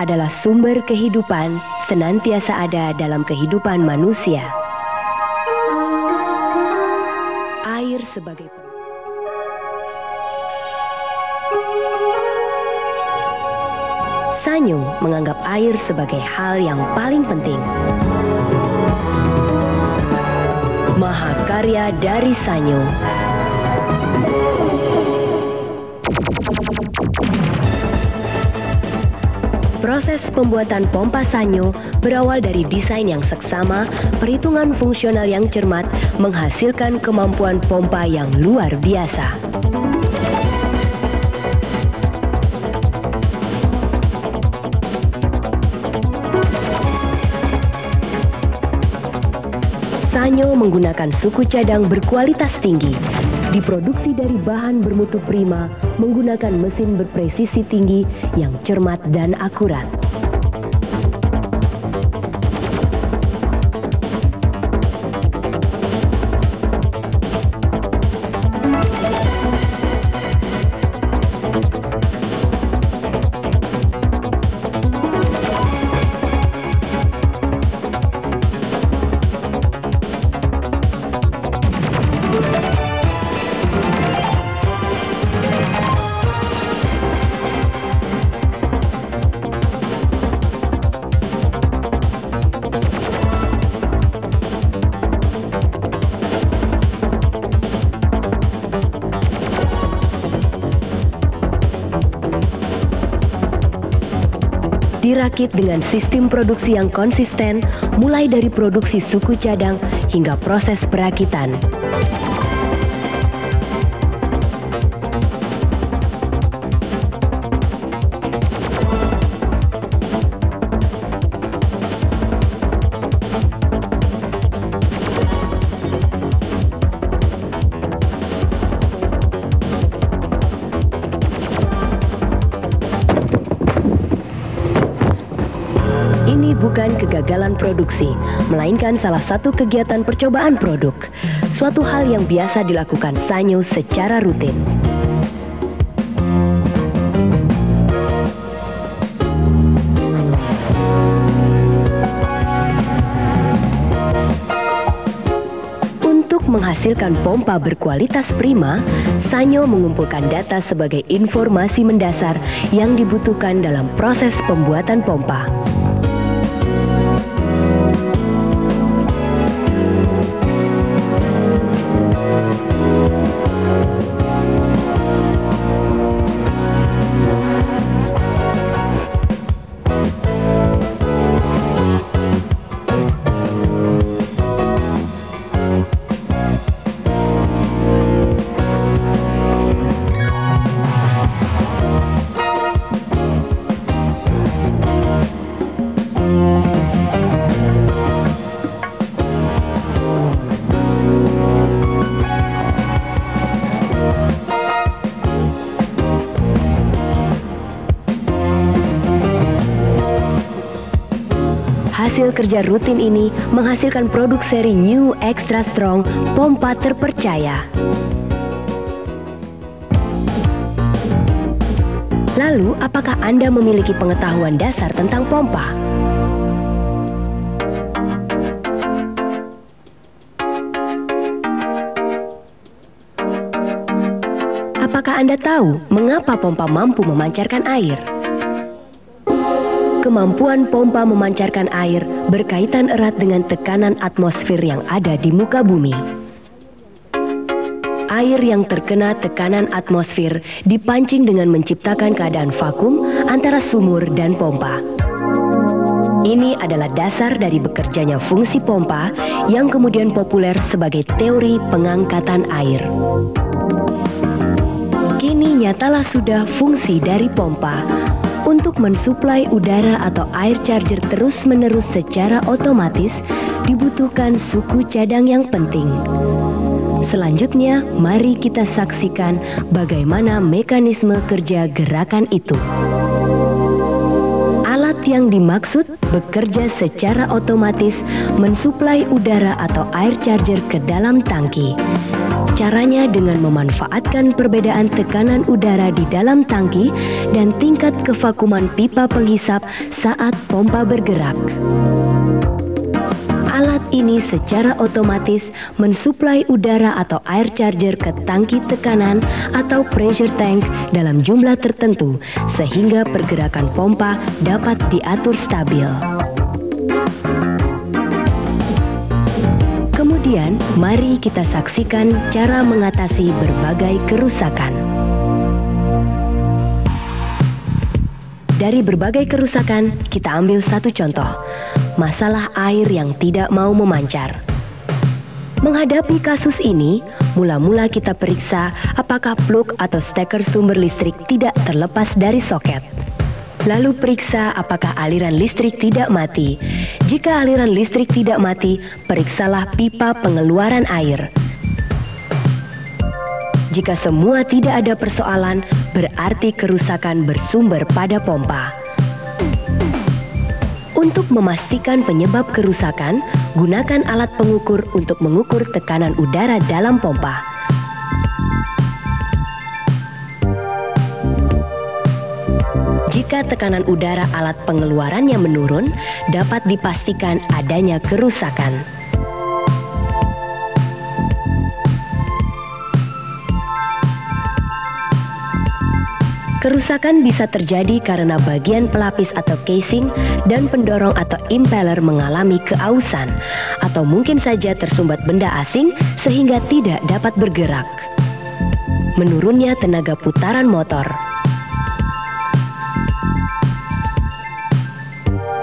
adalah sumber kehidupan, senantiasa ada dalam kehidupan manusia. Air sebagai Sanyo menganggap air sebagai hal yang paling penting. Mahakarya dari Sanyo. Proses pembuatan pompa Sanyo berawal dari desain yang seksama, perhitungan fungsional yang cermat, menghasilkan kemampuan pompa yang luar biasa. Sanyo menggunakan suku cadang berkualitas tinggi, diproduksi dari bahan bermutu prima, menggunakan mesin berpresisi tinggi yang cermat dan akurat. Dirakit dengan sistem produksi yang konsisten, mulai dari produksi suku cadang hingga proses perakitan. Bukan kegagalan produksi, melainkan salah satu kegiatan percobaan produk, suatu hal yang biasa dilakukan Sanyo secara rutin. Untuk menghasilkan pompa berkualitas prima, Sanyo mengumpulkan data sebagai informasi mendasar yang dibutuhkan dalam proses pembuatan pompa. Hasil kerja rutin ini menghasilkan produk seri New Extra Strong pompa terpercaya. Lalu, apakah Anda memiliki pengetahuan dasar tentang pompa? Apakah Anda tahu mengapa pompa mampu memancarkan air? Kemampuan pompa memancarkan air berkaitan erat dengan tekanan atmosfer yang ada di muka bumi. Air yang terkena tekanan atmosfer dipancing dengan menciptakan keadaan vakum antara sumur dan pompa. Ini adalah dasar dari bekerjanya fungsi pompa yang kemudian populer sebagai teori pengangkatan air. Kini nyatalah sudah fungsi dari pompa untuk mensuplai udara atau air charger terus-menerus secara otomatis dibutuhkan suku cadang yang penting. Selanjutnya, mari kita saksikan bagaimana mekanisme kerja gerakan itu. Alat yang dimaksud bekerja secara otomatis mensuplai udara atau air charger ke dalam tangki. Caranya dengan memanfaatkan perbedaan tekanan udara di dalam tangki dan tingkat kevakuman pipa penghisap saat pompa bergerak. Alat ini secara otomatis mensuplai udara atau air charger ke tangki tekanan atau pressure tank dalam jumlah tertentu sehingga pergerakan pompa dapat diatur stabil. Kemudian, mari kita saksikan cara mengatasi berbagai kerusakan. Dari berbagai kerusakan, kita ambil satu contoh, masalah air yang tidak mau memancar. Menghadapi kasus ini, mula-mula kita periksa apakah plug atau steker sumber listrik tidak terlepas dari soket. Lalu periksa apakah aliran listrik tidak mati. Jika aliran listrik tidak mati, periksalah pipa pengeluaran air. Jika semua tidak ada persoalan, berarti kerusakan bersumber pada pompa. Untuk memastikan penyebab kerusakan, gunakan alat pengukur untuk mengukur tekanan udara dalam pompa. Jika tekanan udara alat pengeluarannya menurun, dapat dipastikan adanya kerusakan. Kerusakan bisa terjadi karena bagian pelapis atau casing dan pendorong atau impeller mengalami keausan, atau mungkin saja tersumbat benda asing sehingga tidak dapat bergerak. Menurunnya tenaga putaran motor.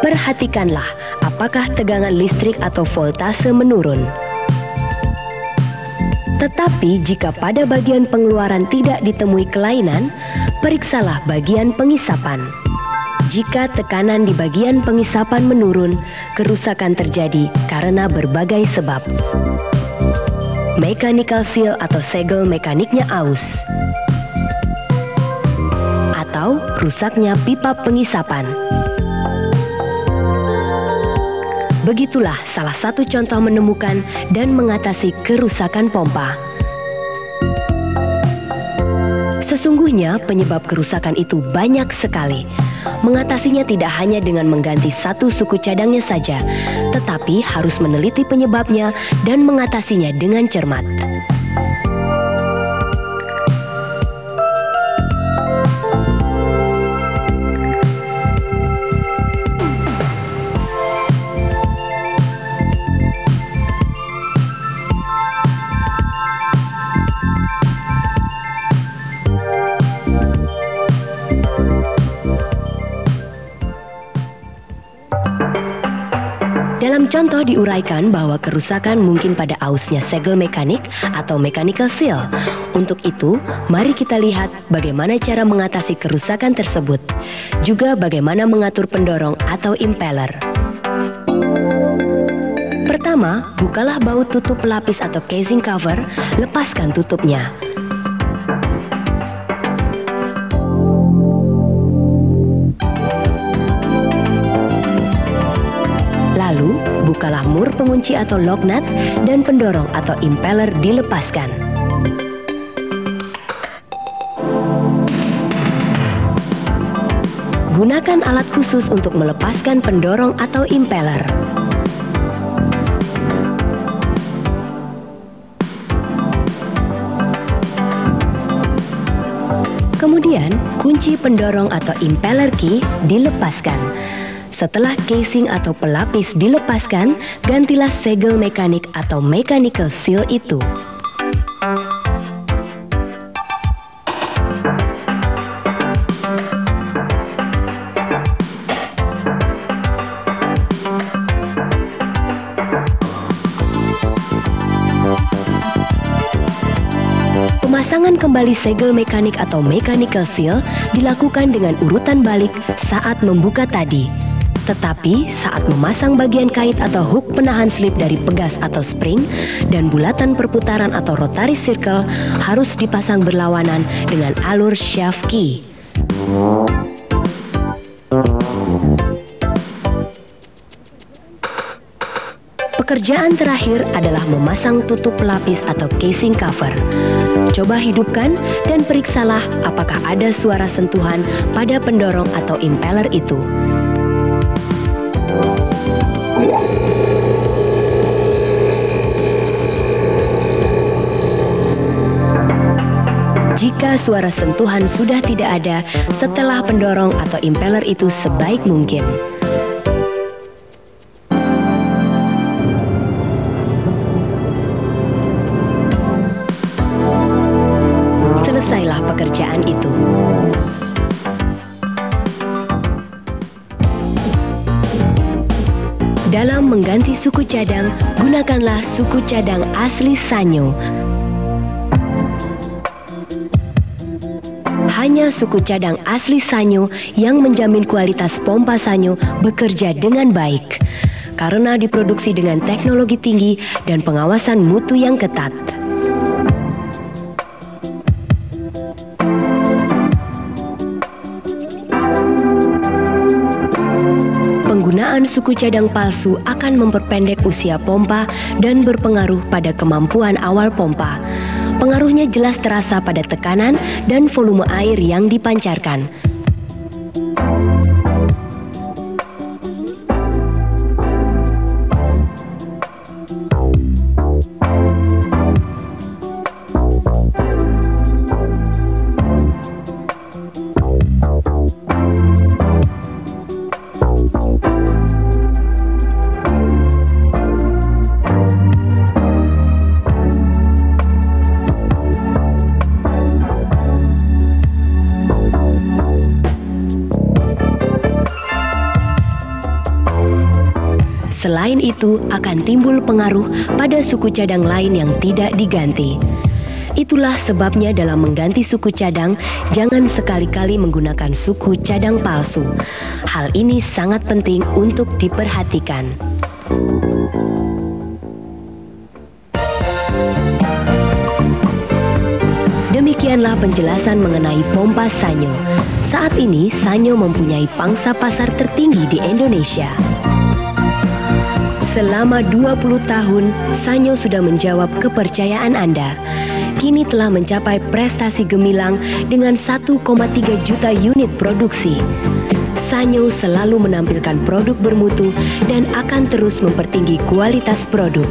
Perhatikanlah apakah tegangan listrik atau voltase menurun. Tetapi jika pada bagian pengeluaran tidak ditemui kelainan, periksalah bagian pengisapan. Jika tekanan di bagian pengisapan menurun, kerusakan terjadi karena berbagai sebab. Mechanical seal atau segel mekaniknya aus, atau rusaknya pipa pengisapan. Begitulah salah satu contoh menemukan dan mengatasi kerusakan pompa. Sesungguhnya penyebab kerusakan itu banyak sekali. Mengatasinya tidak hanya dengan mengganti satu suku cadangnya saja, tetapi harus meneliti penyebabnya dan mengatasinya dengan cermat. Dalam contoh diuraikan bahwa kerusakan mungkin pada ausnya segel mekanik atau mechanical seal. Untuk itu, mari kita lihat bagaimana cara mengatasi kerusakan tersebut. Juga bagaimana mengatur pendorong atau impeller. Pertama, bukalah baut tutup pelapis atau casing cover, lepaskan tutupnya. Lalu, bukalah mur pengunci atau lock nut dan pendorong atau impeller dilepaskan. Gunakan alat khusus untuk melepaskan pendorong atau impeller. Kemudian, kunci pendorong atau impeller key dilepaskan. Setelah casing atau pelapis dilepaskan, gantilah segel mekanik atau mechanical seal itu. Pemasangan kembali segel mekanik atau mechanical seal dilakukan dengan urutan balik saat membuka tadi. Tetapi saat memasang bagian kait atau hook penahan slip dari pegas atau spring dan bulatan perputaran atau rotary circle harus dipasang berlawanan dengan alur shaft key. Pekerjaan terakhir adalah memasang tutup pelapis atau casing cover. Coba hidupkan dan periksalah apakah ada suara sentuhan pada pendorong atau impeller itu. Jika suara sentuhan sudah tidak ada, setelah pendorong atau impeller itu sebaik mungkin. Selesailah pekerjaan itu. Dalam mengganti suku cadang, gunakanlah suku cadang asli Sanyo. Hanya suku cadang asli Sanyo yang menjamin kualitas pompa Sanyo bekerja dengan baik, karena diproduksi dengan teknologi tinggi dan pengawasan mutu yang ketat. Penggunaan suku cadang palsu akan memperpendek usia pompa dan berpengaruh pada kemampuan awal pompa. Pengaruhnya jelas terasa pada tekanan dan volume air yang dipancarkan. Selain itu, akan timbul pengaruh pada suku cadang lain yang tidak diganti. Itulah sebabnya dalam mengganti suku cadang, jangan sekali-kali menggunakan suku cadang palsu. Hal ini sangat penting untuk diperhatikan. Demikianlah penjelasan mengenai pompa Sanyo. Saat ini, Sanyo mempunyai pangsa pasar tertinggi di Indonesia. Selama 20 tahun, Sanyo sudah menjawab kepercayaan Anda. Kini telah mencapai prestasi gemilang dengan 1,3 juta unit produksi. Sanyo selalu menampilkan produk bermutu dan akan terus mempertinggi kualitas produk.